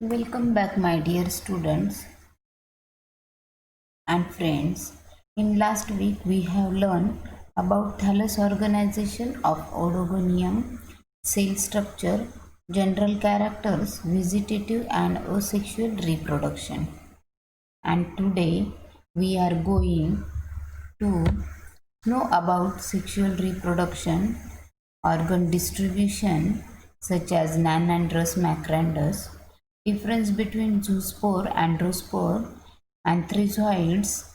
Welcome back, my dear students and friends. In last week, we have learned about thallus organization of Oedogonium, cell structure, general characters, vegetative and asexual reproduction. And today, we are going to know about sexual reproduction, organ distribution such as Nanandrous, Macrandrous, difference between zoospore, androspore, anthrazoids,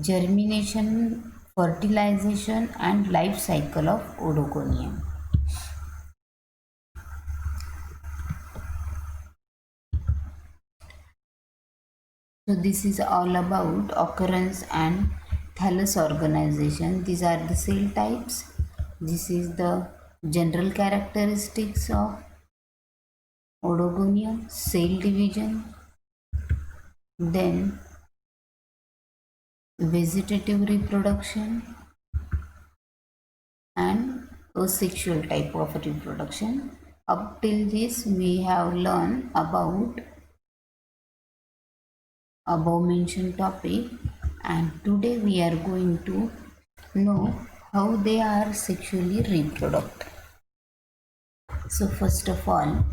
germination, fertilization, and life cycle of Oedogonium. So this is all about occurrence and thallus organization. These are the cell types. This is the general characteristics of Oedogonium, cell division, then vegetative reproduction and asexual type of reproduction. Up till this we have learned about above mentioned topic, and today we are going to know how they are sexually reproduced. So first of all,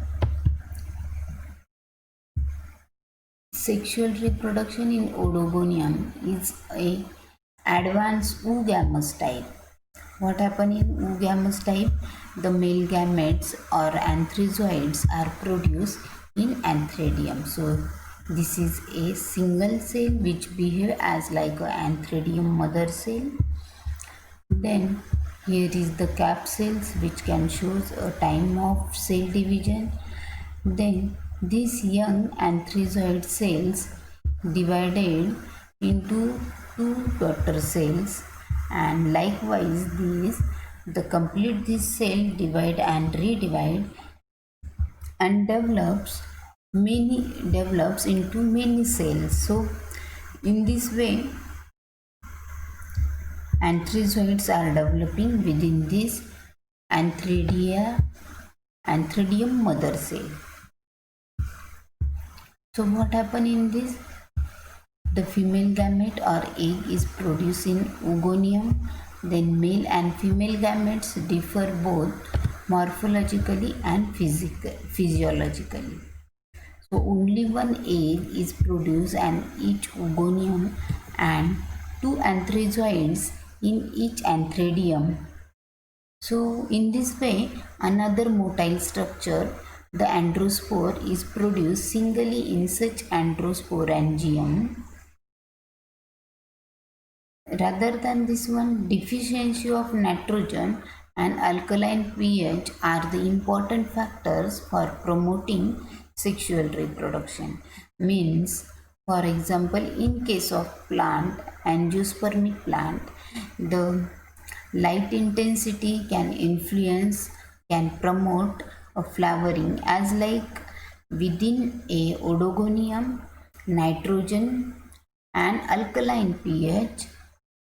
sexual reproduction in Oedogonium is a advanced oogamous type. What happens in oogamous type? The male gametes or anthrazoids are produced in antheridium. So this is a single cell which behave as like a antheridium mother cell. Then here is the cap cells which can show a time of cell division. Then these young anthrazoid cells divided into two daughter cells, and likewise the complete this cell divide and redivide and develops into many cells. So in this way anthrazoids are developing within this antheridium mother cell. So what happen in this? The female gamete or egg is produced in oogonium. Then male and female gametes differ both morphologically and physiologically. So only one egg is produced in each oogonium and two anthrazoids in each antheridium. So in this way, another motile structure, the androspore, is produced singly in such androsporangium. Rather than this one, deficiency of nitrogen and alkaline pH are the important factors for promoting sexual reproduction. Means, for example, in case of plant, angiospermic plant, the light intensity can promote a flowering, as like within a Oedogonium, nitrogen and alkaline pH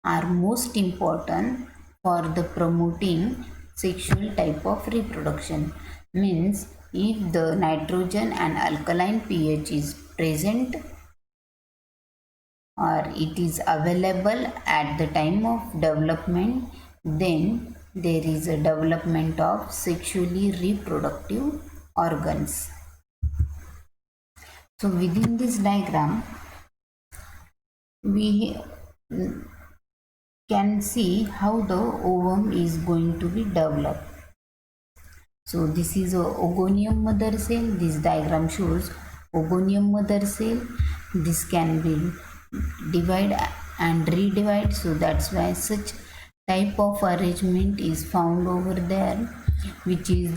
are most important for the promoting sexual type of reproduction. Means if the nitrogen and alkaline pH is present or it is available at the time of development, then there is a development of sexually reproductive organs. So within this diagram we can see how the ovum is going to be developed. So this is a oogonium mother cell. This diagram shows oogonium mother cell. This can be divide and redivide, so that's why such type of arrangement is found over there, which is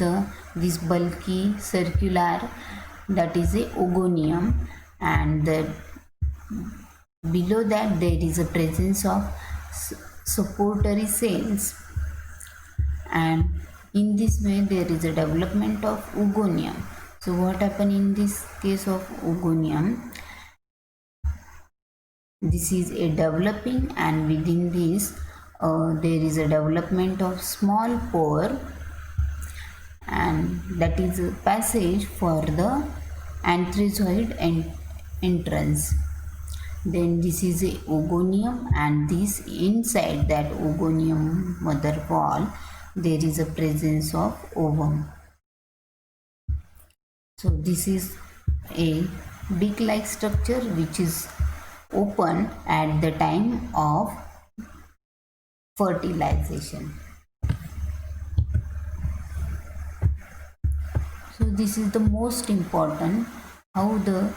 this bulky circular, that is a oogonium, and below that there is a presence of supportory cells, and in this way there is a development of oogonium. So what happened in this case of oogonium? This is a developing, and within this there is a development of small pore, and that is a passage for the anthrazoid entrance. Then this is a oegonium, and this inside that oegonium mother wall there is a presence of ovum. So this is a beak like structure which is open at the time of fertilization. So this is the most important, how the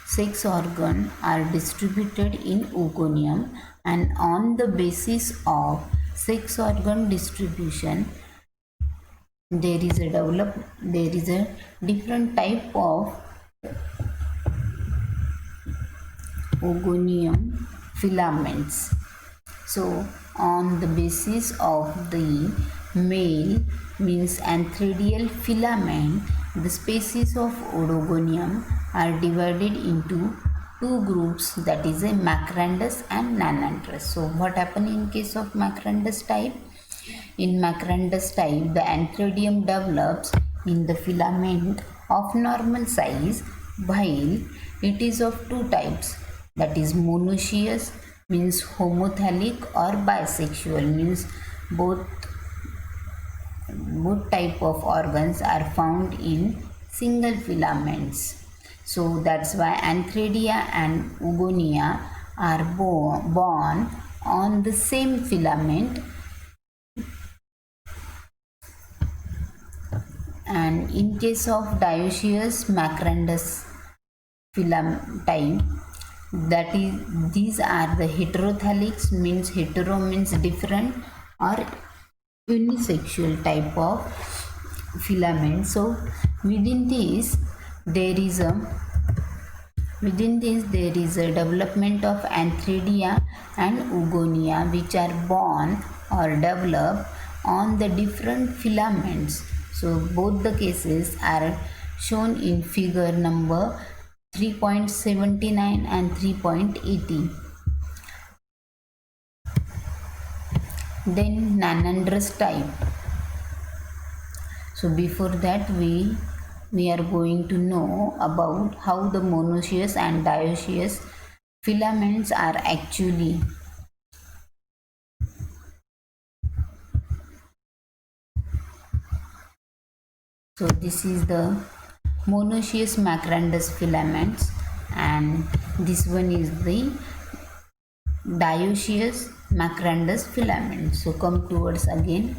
sex organ are distributed in oegonium, and on the basis of sex organ distribution there is a different type of oegonium filaments. So on the basis of the male means antheridial filament, the species of Oedogonium are divided into two groups, that is a Macrandrous and Nanandrous. So what happens in case of Macrandrous type? In Macrandrous type, the antheridium develops in the filament of normal size, while it is of two types, that is monoecious means homothallic, or bisexual means both type of organs are found in single filaments. So that's why antheridia and oogonia are born on the same filament, and in case of dioecious Macrandrous type, that is these are the heterothallics means hetero means different, or unisexual type of filament. So within this there is a development of antheridia and oogonia which are born or develop on the different filaments. So both the cases are shown in figure number 3.79 and 3.80. Then Nanandrous type. So before that we are going to know about how the monoecious and dioecious filaments are actually. So this is the monoecious Macrandrous filaments, and this one is the dioecious Macrandrous filament. So come towards again.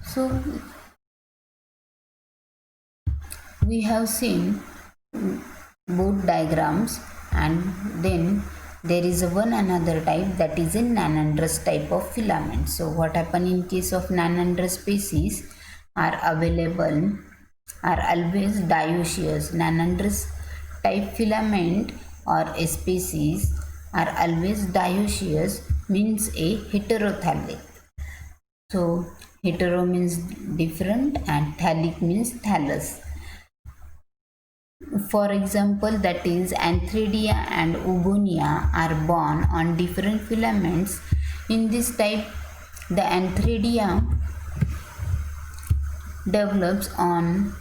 So we have seen both diagrams, and then there is one another type, that is a Nanandrous type of filament. So what happen in case of Nanandrous species are available are always dioecious. Nanandrous type filament or a species are always dioecious means a heterothallic. So hetero means different and thallic means thallus. For example, that is antheridia and oogonia are born on different filaments. In this type, the antheridia develops on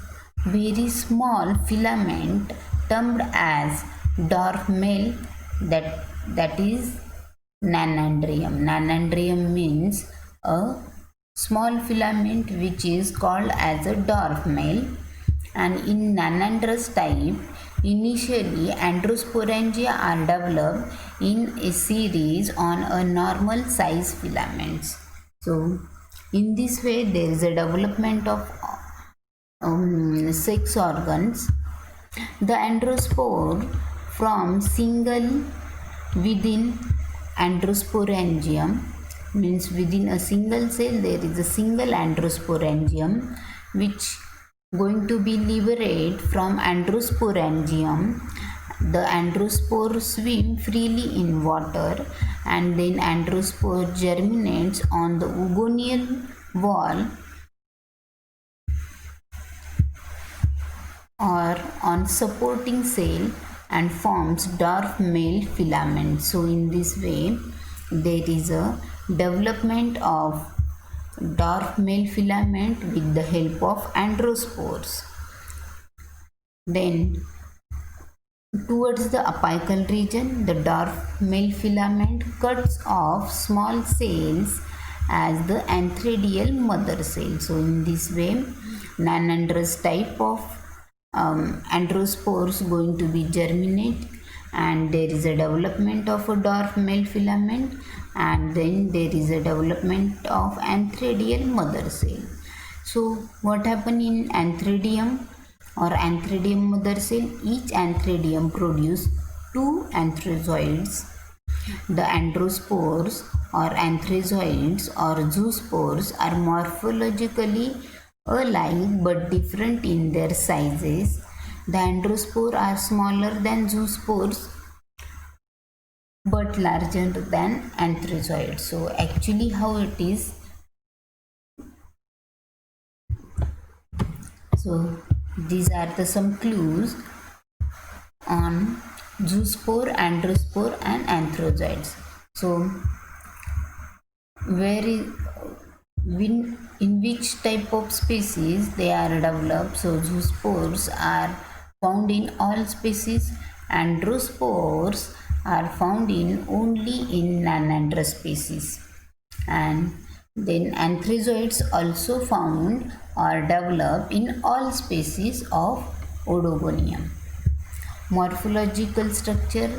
very small filament termed as dwarf male, that is Nanandrium. Nanandrium means a small filament which is called as a dwarf male. And in Nanandrous type, initially androsporangia are developed in a series on a normal size filaments. So in this way there is a development of sex organs. The androspore from single within androsporangium means within a single cell there is a single androsporangium which going to be liberated from androsporangium. The androspore swim freely in water, and then androspore germinates on the oogonial wall or on supporting cell and forms dwarf male filament. So in this way there is a development of dwarf male filament with the help of androspores. Then towards the apical region, the dwarf male filament cuts off small cells as the antheridial mother cell. So in this way, Nanandrous type of androspores going to be germinate, and there is a development of a dwarf male filament, and then there is a development of antheridial mother cell. So what happen in antheridium or antheridium mother cell? Each antheridium produce two anthrazoids. The androspores or anthrazoids or zoospores are morphologically alike but different in their sizes. The androspore are smaller than zoospores but larger than anthrazoids. So actually how it is? So these are the some clues on zoospore, androspore and anthrazoids. So where is in which type of species they are developed? So zoospores are found in all species, androspores are found in only in Nanandrous species, and then anthrazoids also found or developed in all species of Oedogonium. Morphological structure: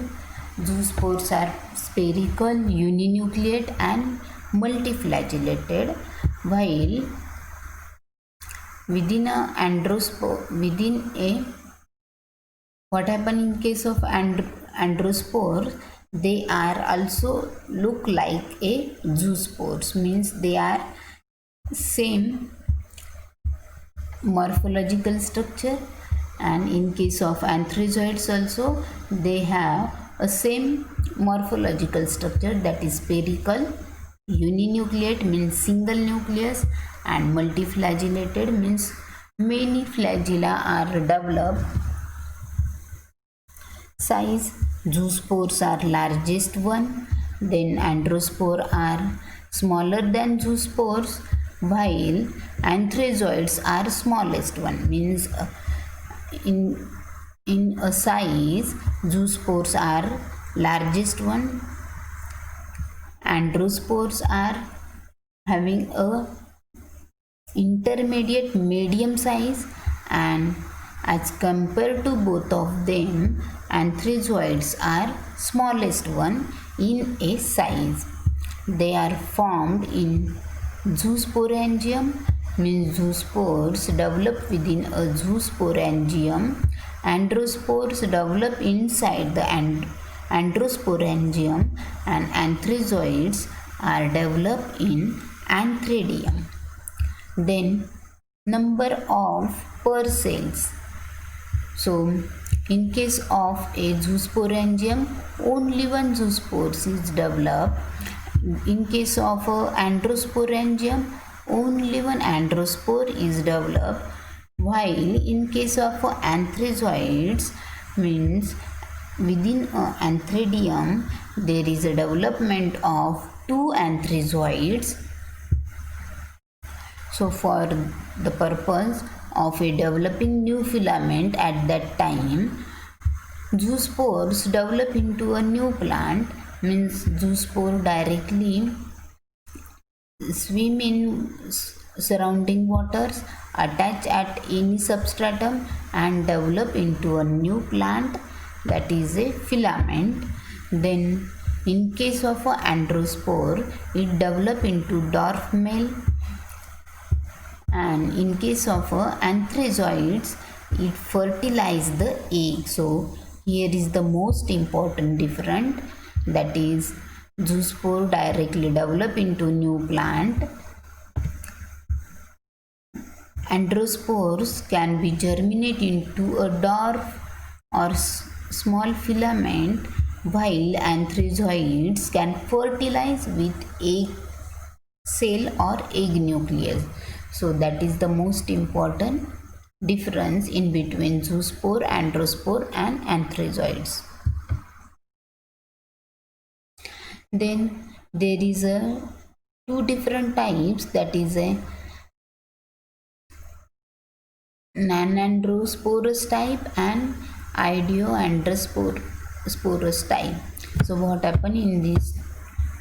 zoospores are spherical, uninucleate and multiflagellated, while within what happen in case of androspore, they are also look like a zoospores, means they are same morphological structure, and in case of anthrazoids also they have a same morphological structure, that is spherical, uninucleate means single nucleus, and multiflagellated means many flagella are developed. Size: zoospores are largest one, then androspore are smaller than zoospores, while anthrazoids are smallest one, means in a size zoospores are largest one, androspores are having a intermediate medium size, and as compared to both of them, anthrazoids are smallest one in a size. They are formed in zoosporangium, means zoospores develop within a zoosporangium. Androspores develop inside the androsporangium, and anthrazoids are developed in antheridium. Then number of per cells. So in case of a zoosporangium, only one zoospore is developed. In case of a androsporangium, only one androspore is developed, while in case of anthrazoids, means within antheridium there is a development of two anthrazoids. So for the purpose of a developing new filament at that time, zoospores develop into a new plant, means zoospore directly swim in surrounding waters, attach at any substratum and develop into a new plant, that is a filament. Then in case of a androspore, it develop into dwarf male, and in case of anthrazoids, it fertilize the egg. So here is the most important difference, that is zoospore directly develop into new plant. Androspores can be germinate into a dwarf or small filament, while anthrazoids can fertilize with egg cell or egg nucleus. So that is the most important difference in between zoospore, androspore and anthrazoids. Then there is a two different types, that is a Nanandrous sporous type and Oedogonium sporous type. So what happen in this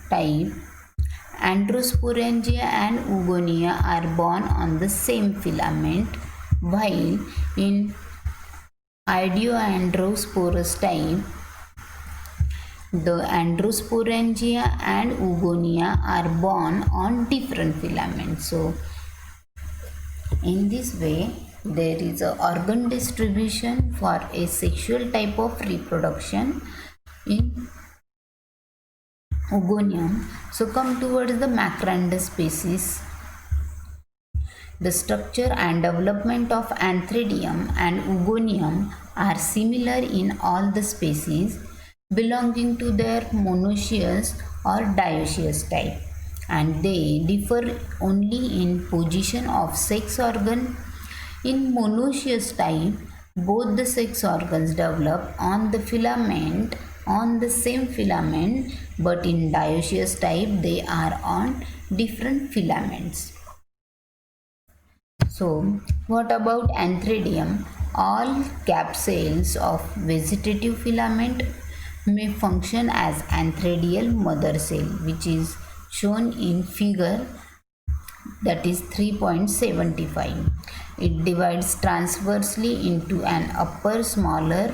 type, Androsporangia and Oogonia are born on the same filament, while in Oedogonium type, the Androsporangia and Oogonia are born on different filaments. So in this way, there is a organ distribution for a sexual type of reproduction in Oedogonium. So come towards the Macrandrous species. The structure and development of Anthridium and Oedogonium are similar in all the species belonging to their monoecious or dioecious type, and they differ only in position of sex organ. In monoecious type, both the sex organs develop on the same filament, but in dioecious type they are on different filaments. So, what about Anthridium? All cap cells of vegetative filament may function as anthridial mother cell, which is shown in figure, that is 3.75. It divides transversely into an upper smaller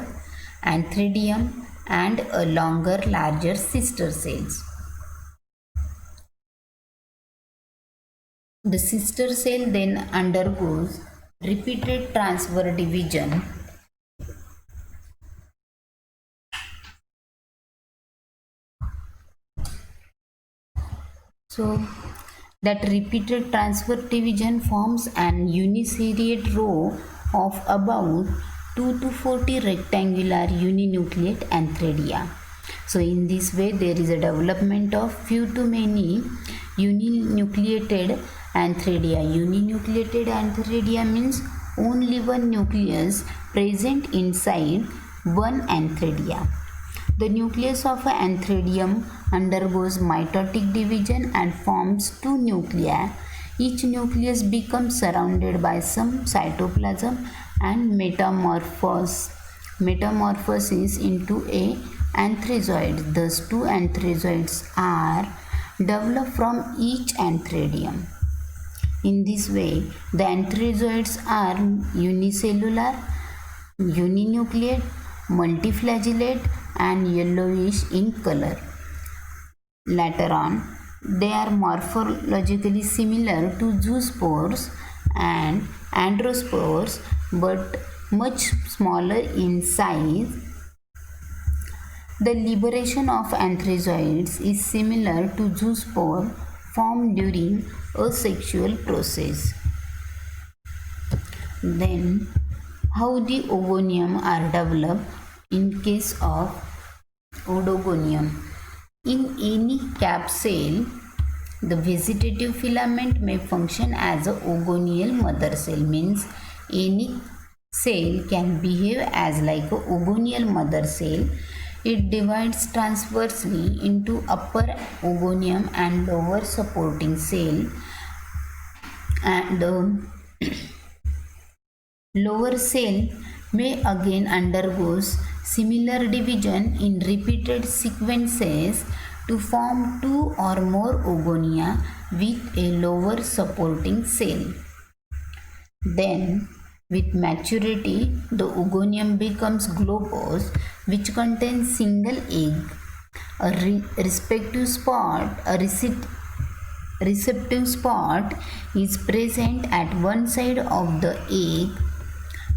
anthridium and a longer larger sister cells. The sister cell then undergoes repeated transfer division that repeated transfer division forms an uniseriate row of about 2 to 40 rectangular uninucleate anthridia. So in this way there is a development of few to many uninucleated anthridia. Uninucleated anthridia means only one nucleus present inside one anthridia. The nucleus of an anthridium undergoes mitotic division and forms two nuclei. Each nucleus becomes surrounded by some cytoplasm and metamorphoses into a anthrazoid. Thus, two anthrazoids are developed from each anthridium. In this way, the anthrazoids are unicellular, uninucleate, multiflagellate, and yellowish in color. Later on, they are morphologically similar to zoospores and androspores but much smaller in size. The liberation of anthrazoids is similar to zoospore formed during a sexual process. Then, how the Oedogonium are developed in case of Oedogonium. In any cap cell, the vegetative filament may function as a oogonial mother cell, means any cell can behave as like a oogonial mother cell. It divides transversely into upper oogonium and lower supporting cell, and the lower cell may again undergoes similar division in repeated sequences to form two or more oogonia with a lower supporting cell. Then, with maturity, the oogonium becomes globose, which contains single egg. A receptive spot is present at one side of the egg.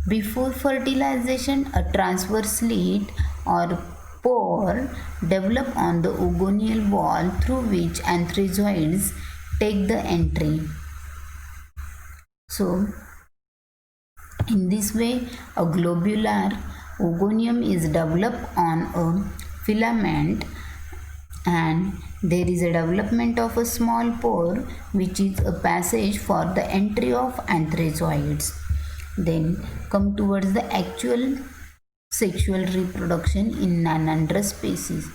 Before fertilization, a transverse slit or pore develop on the oogonial wall through which anthrazoids take the entry. So, in this way, a globular oogonium is developed on a filament, and there is a development of a small pore which is a passage for the entry of anthrazoids. Then come towards the actual sexual reproduction in Nanandrous species.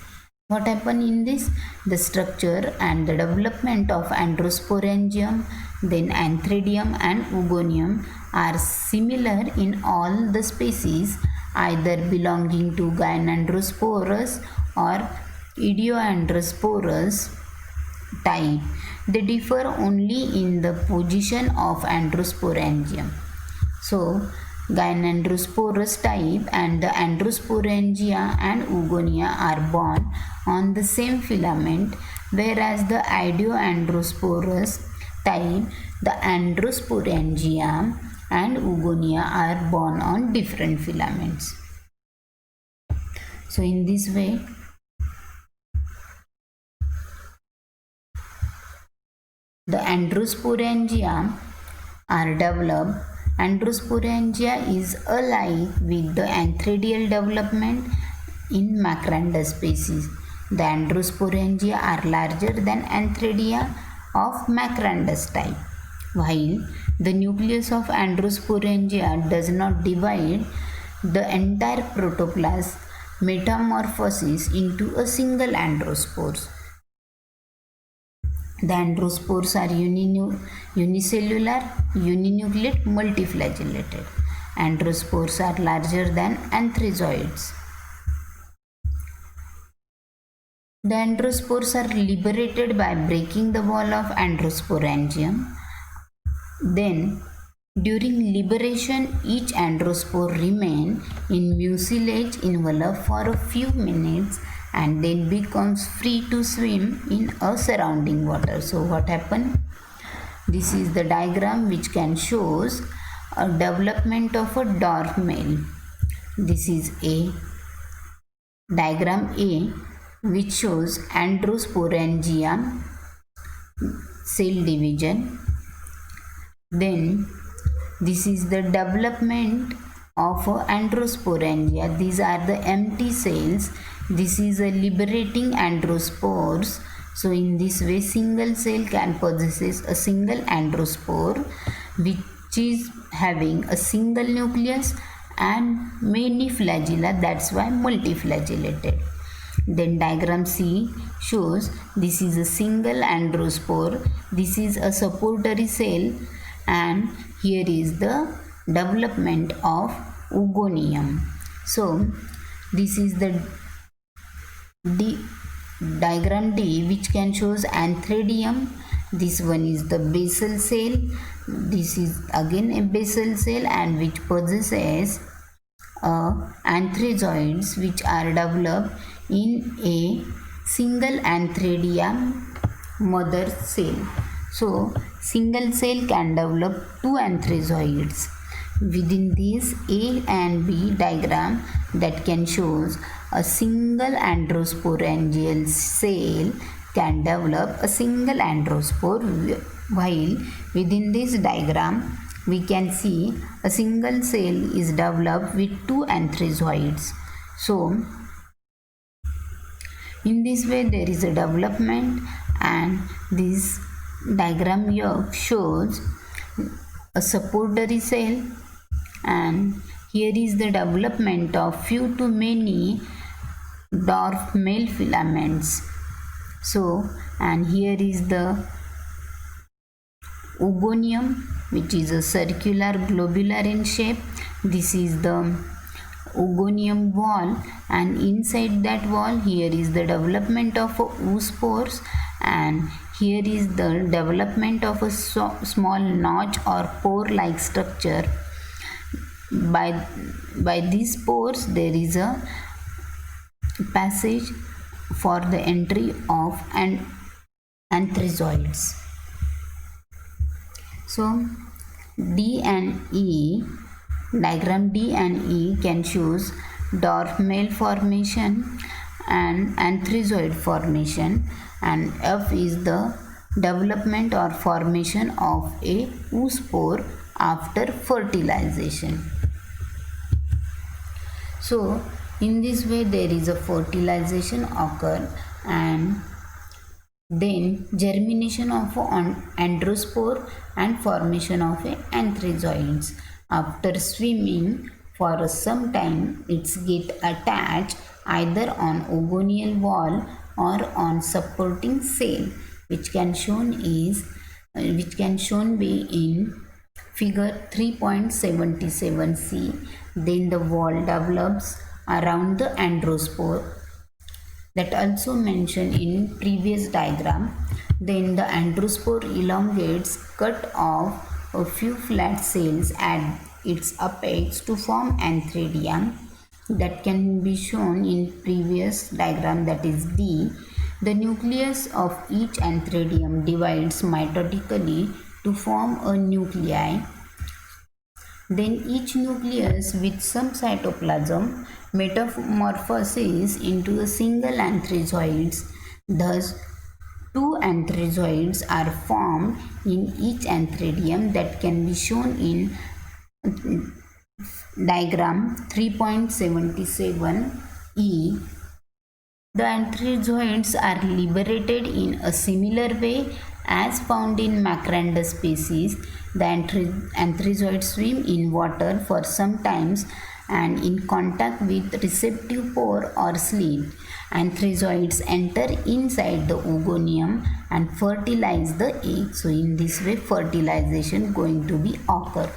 What happen in this? The structure and the development of androsporangium, then antheridium and oegonium are similar in all the species, either belonging to Gynandrosporus or Oedogonium type. They differ only in the position of androsporangium. So, Gynandrosporus type and the Androsporangia and Oogonia are born on the same filament, whereas the Oedogandrosporus type, the Androsporangia and Oogonia are born on different filaments. So, in this way, the Androsporangia are developed. Androsporangia is alike with the antheridial development in Macrandrous species. The Androsporangia are larger than antheridia of Macrandrous type. While the nucleus of Androsporangia does not divide the entire protoplasm metamorphosis into a single androspores. The androspores are unicellular, uninucleate, multiflagellated. Androspores are larger than antherizoids. The androspores are liberated by breaking the wall of androsporangium. Then, during liberation, each androspore remains in mucilage envelope for a few minutes and then becomes free to swim in a surrounding water. So what happened? This is the diagram which can shows a development of a dwarf male. This is a diagram A which shows androsporangia cell division. Then this is the development of androsporangia. These are the empty cells. This is a liberating androspores. So in this way, single cell can possess a single androspore which is having a single nucleus and many flagella. That's why multiflagellated. Then diagram C shows this is a single androspore. This is a supportory cell, and here is the development of oogonium. So this is the diagram D which can shows antheridium. This one is the basal cell. This is again a basal cell and which possesses antherizoids which are developed in a single antheridium mother cell. So single cell can develop two antherizoids. Within this A and B diagram that can shows a single androsporangial cell can develop a single androspore, while within this diagram we can see a single cell is developed with two antherizoids. So in this way there is a development, and this diagram here shows a supportory cell, and here is the development of few to many dwarf male filaments. So, and here is the oogonium which is a circular globular in shape. This is the oogonium wall, and inside that wall here is the development of oospores, and here is the development of a small notch or pore like structure. By these pores there is a passage for the entry of antherizoids. So D and E, diagram D and E can shows dwarf male formation and antherizoid formation, and F is the development or formation of a oospore after fertilization. So in this way there is a fertilization occur, and then germination of an androspore and formation of a antherizoids. After swimming for some time, it's get attached either on oogonial wall or on supporting cell, which can shown be in figure 3.77c. Then the wall develops around the androspore, that also mentioned in previous diagram. Then the androspore elongates, cut off a few flat cells at its apex to form antheridium, that can be shown in previous diagram, that is D. The nucleus of each antheridium divides mitotically to form a nuclei. Then each nucleus with some cytoplasm metamorphoses into a single anthrazoids. Thus, two anthrazoids are formed in each antheridium, that can be shown in diagram 3.77e. The anthrazoids are liberated in a similar way as found in Macrandrous species. The anthrazoids swim in water for some time, and in contact with receptive pore or slit, anthrazoids enter inside the oogonium and fertilize the egg. So in this way fertilization going to be occur.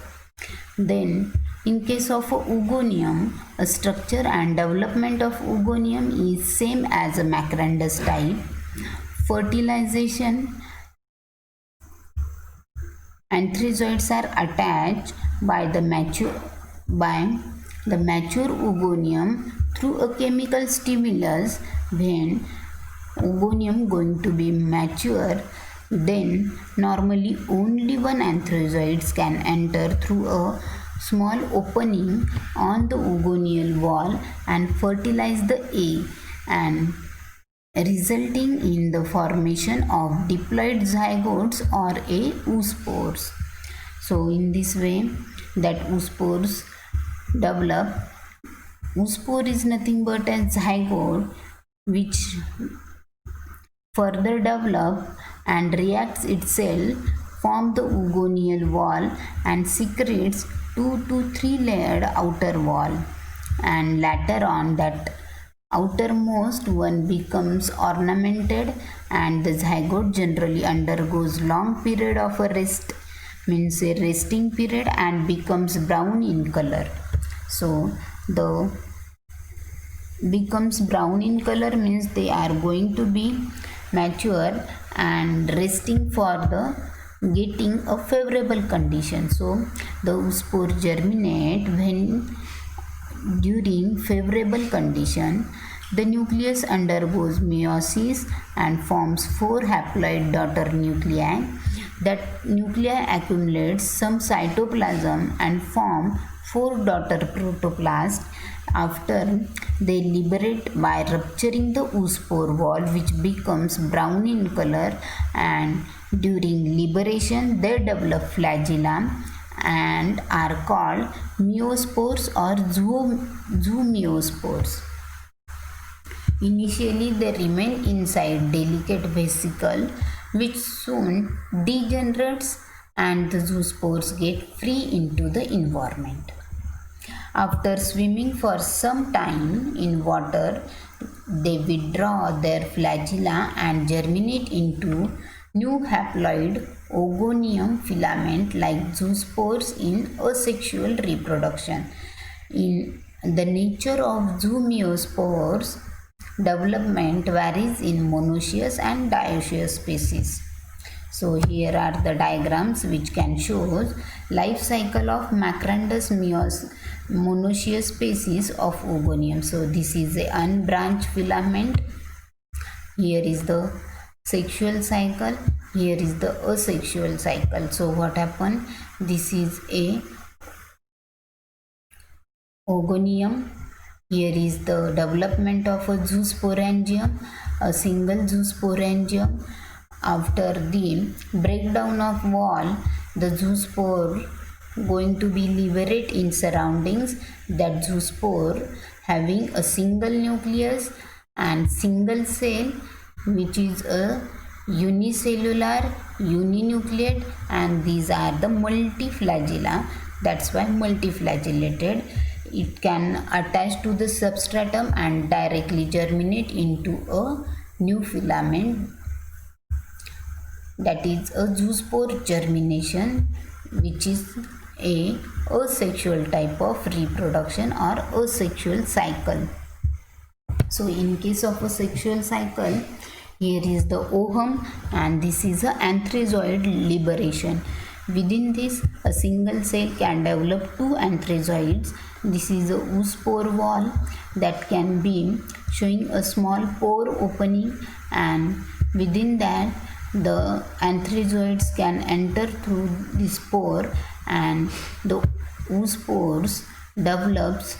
Then in case of a oogonium, a structure and development of oogonium is same as a Macrandrous type. Fertilization, anthrazoids are attached by the mature oogonium through a chemical stimulus. When oogonium going to be mature, then normally only one anthrazoids can enter through a small opening on the oogonial wall and fertilize the egg, and resulting in the formation of diploid zygotes or a oospores. So in this way that oospores develop. Oospore is nothing but a zygote which further develop and reacts itself, form the oogonial wall and secretes 2 to 3 layered outer wall, and later on that outermost one becomes ornamented, and the zygote generally undergoes long period of a rest, means a resting period, and becomes brown in color. So the becomes brown in color means they are going to be mature and resting for the getting a favorable condition. So the spore germinate when during favorable condition. The nucleus undergoes meiosis and forms 4 haploid daughter nuclei. That nuclei accumulates some cytoplasm and form 4 daughter protoplasts. After they liberate by rupturing the oospore wall, which becomes brown in color, and during liberation they develop flagella and are called meiospores or zoomeiospores. Initially they remain inside delicate vesicle, which soon degenerates and the zoospores get free into the environment. After swimming for some time in water, they withdraw their flagella and germinate into new haploid Oedogonium filament like zoospores in asexual reproduction. In the nature of zoomeiospores, development varies in monoecious and dioecious species. So here are the diagrams which can show life cycle of Macrandrous monoecious species of Oedogonium. So this is a unbranched filament. Here is the sexual cycle. Here is the asexual cycle. So what happened? This is a Oedogonium. Here is the development of a zoosporangium, a single zoosporangium. After the breakdown of wall, the zoospore going to be liberate in surroundings. That zoospore having a single nucleus and single cell, which is a unicellular, uninucleate, and these are the multiflagella. That's why multiflagellated. It can attach to the substratum and directly germinate into a new filament, that is a zoospore germination, which is a asexual type of reproduction or asexual cycle. So in case of a sexual cycle, here is the ovum and this is a anthrazoid liberation. Within this, a single cell can develop two anthrazoids. This is a oospore wall that can be showing a small pore opening, and within that the anthrazoids can enter through this pore, and the oospores develops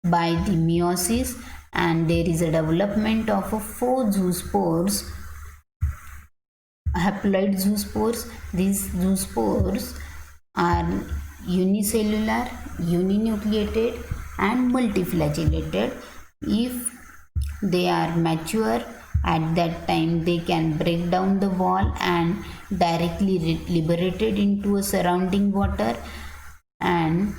by the meiosis, and there is a development of four zoospores, haploid zoospores. These zoospores are unicellular, uninucleated and multiflagellated. If they are mature, at that time they can break down the wall and directly liberated into a surrounding water, and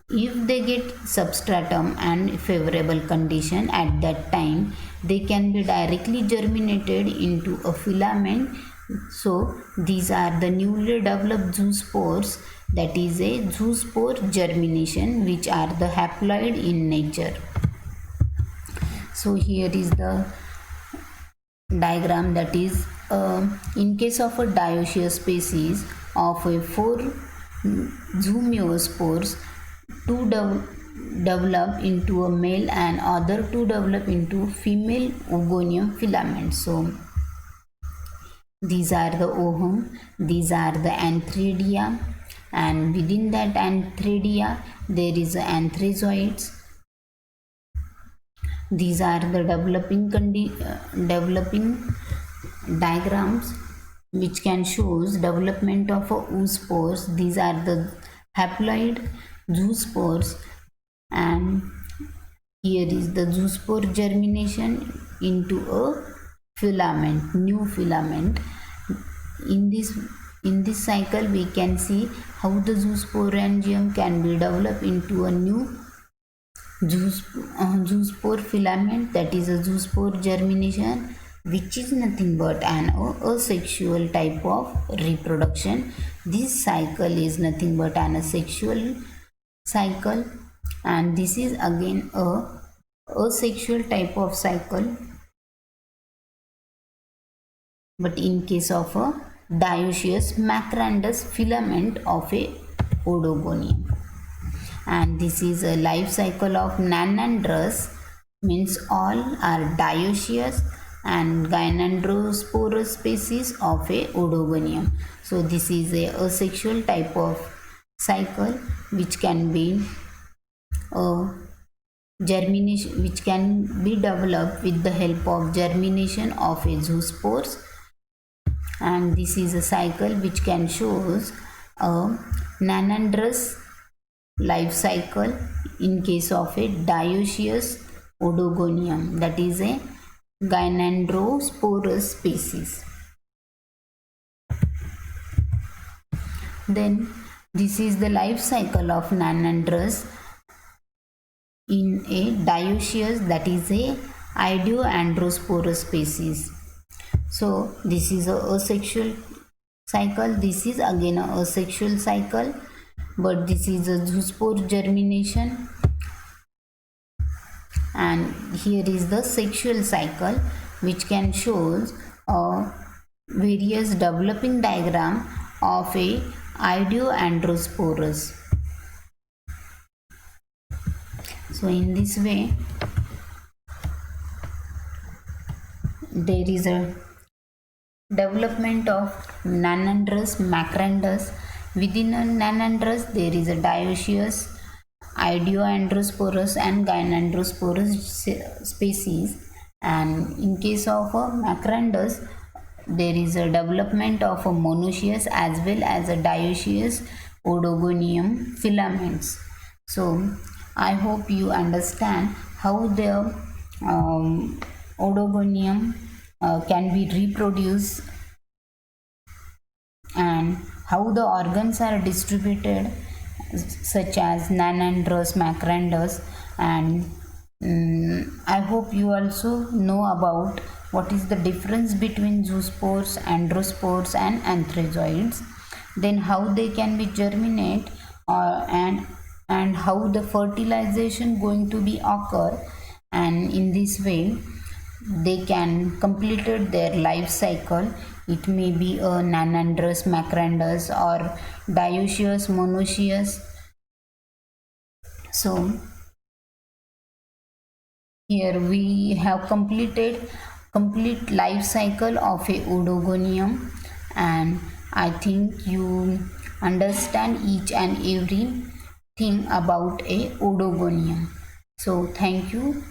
if they get substratum and favorable condition, at that time they can be directly germinated into a filament. So these are the newly developed zoospores, that is a zoospore germination, which are the haploid in nature. So here is the diagram, that is in case of a dioecious species of a 4 zoomeospores, two develop into a male and other two develop into female Oedogonium filaments. So these are the ovum, these are the antheridia, and within that antheridia there is anthrazoids. These are the developing diagrams which can shows development of oospores. These are the haploid zoospores, and here is the zoospore germination into a filament, new filament. In this cycle we can see how the zoosporangium can be developed into a new zoospore filament, that is a zoospore germination, which is nothing but an asexual type of reproduction. This cycle is nothing but an asexual cycle, and this is again a asexual type of cycle, but in case of a dioecious macrandrous filament of a Oedogonium. And this is a life cycle of Nanandrous, means all are dioecious and gynandrosporous species of a Oedogonium. So this is a asexual type of cycle which can be germination, which can be developed with the help of germination of a zoospores, and this is a cycle which can shows a Nanandrous life cycle in case of a dioecious Oedogonium, that is a gynandrosporous species. Then this is the life cycle of Nanandrous in a dioecious, that is a Oedogandrosporous species. So this is a asexual cycle, this is again a asexual cycle, but this is a zoospore germination, and here is the sexual cycle which can shows various developing diagram of a Oedogandrosporous. So in this way there is a development of Nanandrous, Macrandrous. Within a Nanandrous there is a dioecious, Oedogandrosporous and gynandrosporous species, and in case of a Macrandrous there is a development of a monoecious as well as a dioecious Oedogonium filaments. So I hope you understand how the Oedogonium can be reproduced and how the organs are distributed, such as Nanandrous, Macrandrous, and I hope you also know about what is the difference between zoospores, androspores and anthrazoids, then how they can be germinate, and how the fertilization going to be occur, and in this way they can completed their life cycle. It may be a Nanandrous, Macrandrous or dioecious, monoecious. So here we have completed complete life cycle of a Oedogonium, and I think you understand each and every thing about a Oedogonium. So thank you.